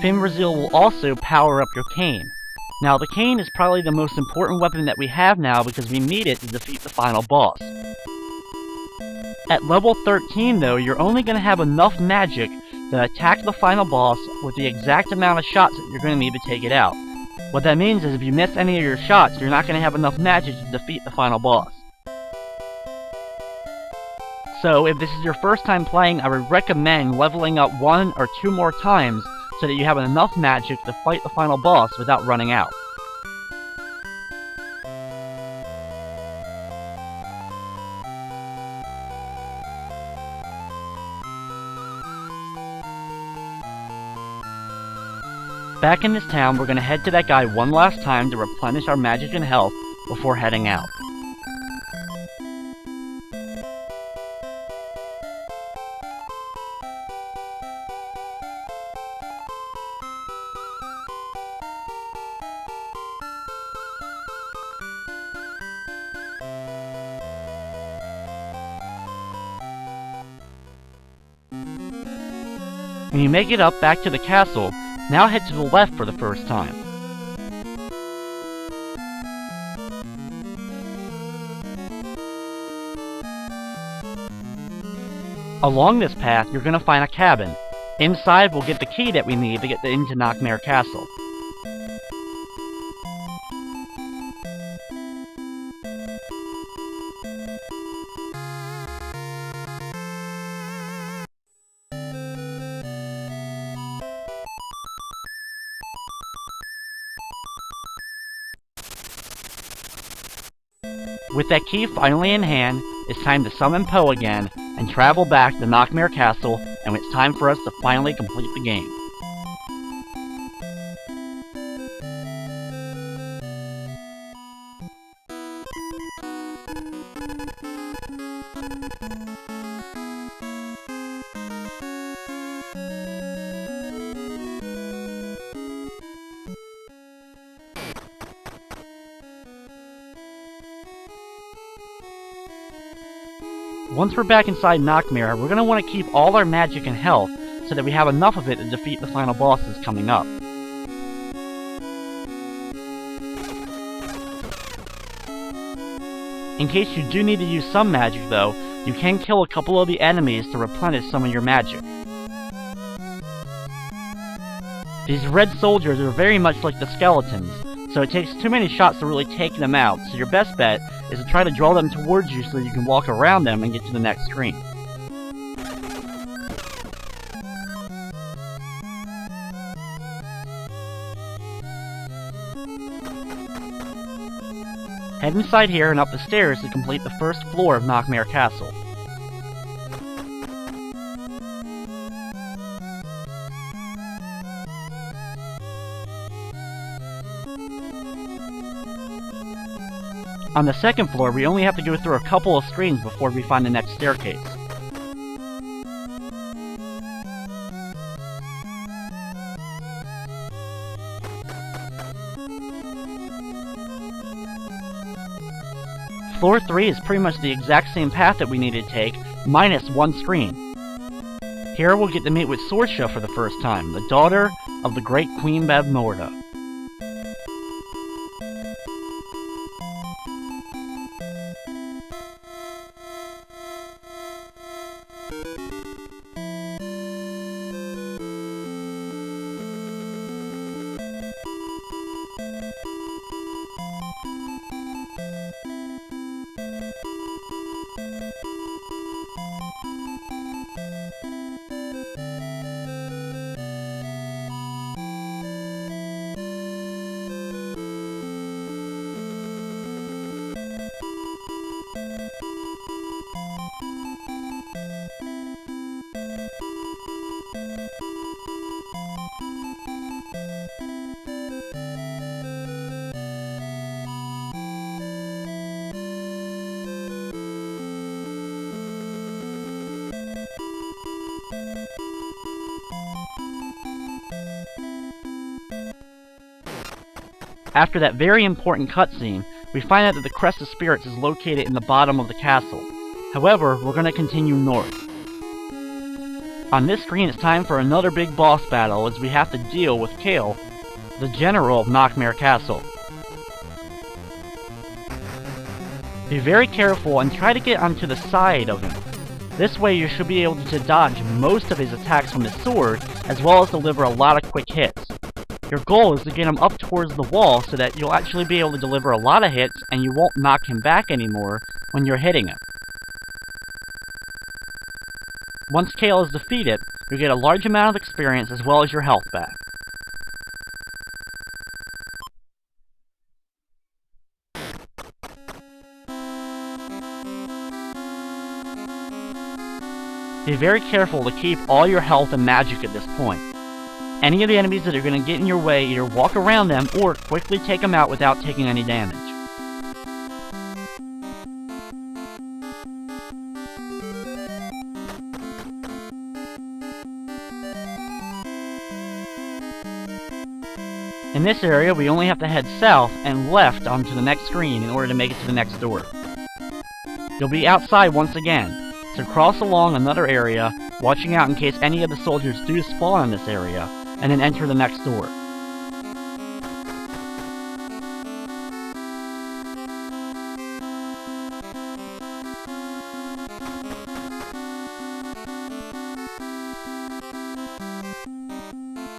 Fimbrazil will also power up your cane. Now, the cane is probably the most important weapon that we have now because we need it to defeat the final boss. At level 13, though, you're only going to have enough magic to attack the final boss with the exact amount of shots that you're going to need to take it out. What that means is if you miss any of your shots, you're not going to have enough magic to defeat the final boss. So, if this is your first time playing, I would recommend leveling up 1 or 2 more times so that you have enough magic to fight the final boss without running out. Back in this town, we're going to head to that guy one last time to replenish our magic and health before heading out. When you make it up back to the castle, now head to the left for the first time. Along this path, you're going to find a cabin. Inside, we'll get the key that we need to get into Knockmare Castle. With that key finally in hand, it's time to summon Poe again and travel back to Knockmare Castle, and it's time for us to finally complete the game. Once we're back inside Knockmare, we're going to want to keep all our magic and health so that we have enough of it to defeat the final bosses coming up. In case you do need to use some magic though, you can kill a couple of the enemies to replenish some of your magic. These red soldiers are very much like the skeletons, so it takes too many shots to really take them out, so your best bet is to try to draw them towards you so you can walk around them and get to the next screen. Head inside here and up the stairs to complete the first floor of Knockmare Castle. On the second floor, we only have to go through a couple of screens before we find the next staircase. Floor 3 is pretty much the exact same path that we need to take, minus one screen. Here we'll get to meet with Sorsha for the first time, the daughter of the great Queen Bavmorda. After that very important cutscene, we find out that the Crest of Spirits is located in the bottom of the castle. However, we're going to continue north. On this screen, it's time for another big boss battle as we have to deal with Kale, the general of Knockmare Castle. Be very careful and try to get onto the side of him. This way you should be able to dodge most of his attacks from his sword, as well as deliver a lot of quick hits. Your goal is to get him up towards the wall so that you'll actually be able to deliver a lot of hits and you won't knock him back anymore when you're hitting him. Once Kale is defeated, you get a large amount of experience as well as your health back. Be very careful to keep all your health and magic at this point. Any of the enemies that are going to get in your way, either walk around them or quickly take them out without taking any damage. In this area, we only have to head south and left onto the next screen in order to make it to the next door. You'll be outside once again, so cross along another area, watching out in case any of the soldiers do spawn in this area, and then enter the next door.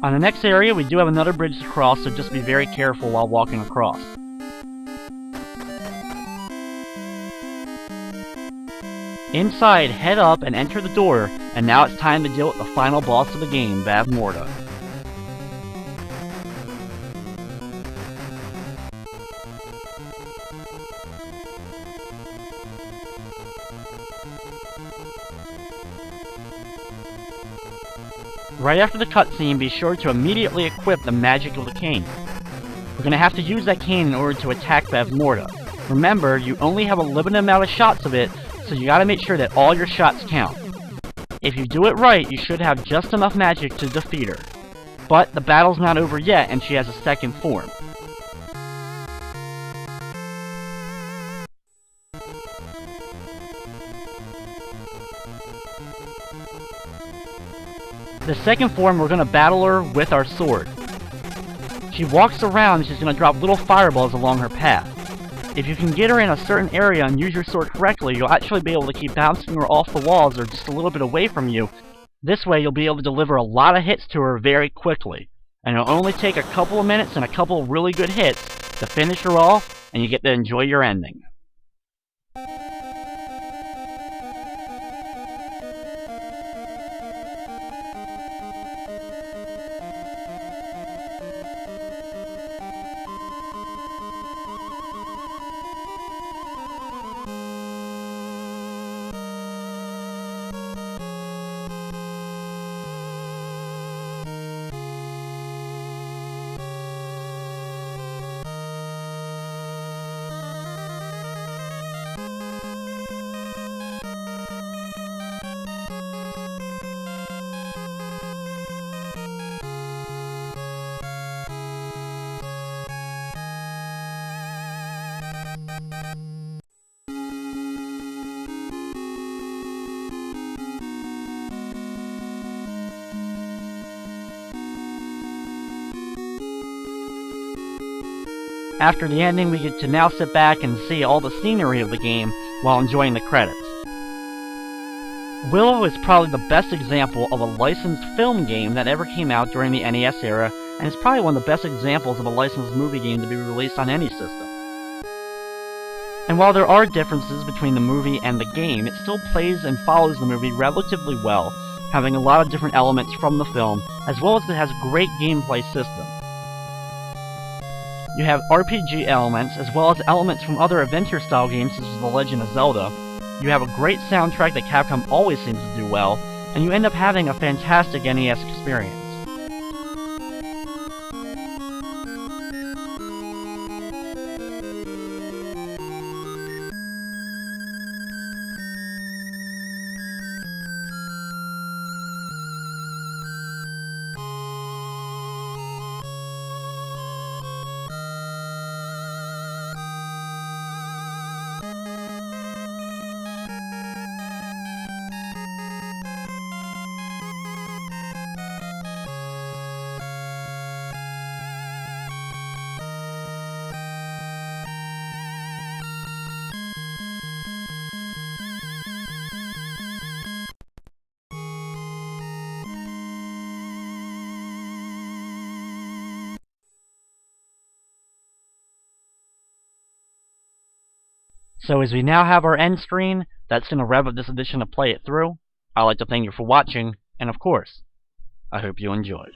On the next area, we do have another bridge to cross, so just be very careful while walking across. Inside, head up and enter the door, and now it's time to deal with the final boss of the game, Bavmorda. Right after the cutscene, be sure to immediately equip the magic of the cane. We're going to have to use that cane in order to attack Bavmorda. Remember, you only have a limited amount of shots of it, so you gotta make sure that all your shots count. If you do it right, you should have just enough magic to defeat her. But the battle's not over yet, and she has a second form. The second form, we're gonna battle her with our sword. She walks around and she's gonna drop little fireballs along her path. If you can get her in a certain area and use your sword correctly, you'll actually be able to keep bouncing her off the walls or just a little bit away from you. This way you'll be able to deliver a lot of hits to her very quickly. And it'll only take a couple of minutes and a couple of really good hits to finish her off, and you get to enjoy your ending. After the ending, we get to now sit back and see all the scenery of the game while enjoying the credits. Willow is probably the best example of a licensed film game that ever came out during the NES era, and it's probably one of the best examples of a licensed movie game to be released on any system. And while there are differences between the movie and the game, it still plays and follows the movie relatively well, having a lot of different elements from the film, as well as it has a great gameplay system. You have RPG elements, as well as elements from other adventure-style games such as The Legend of Zelda. You have a great soundtrack that Capcom always seems to do well, and you end up having a fantastic NES experience. So as we now have our end screen, that's going to wrap up this edition of Play It Through. I'd like to thank you for watching, and of course, I hope you enjoyed.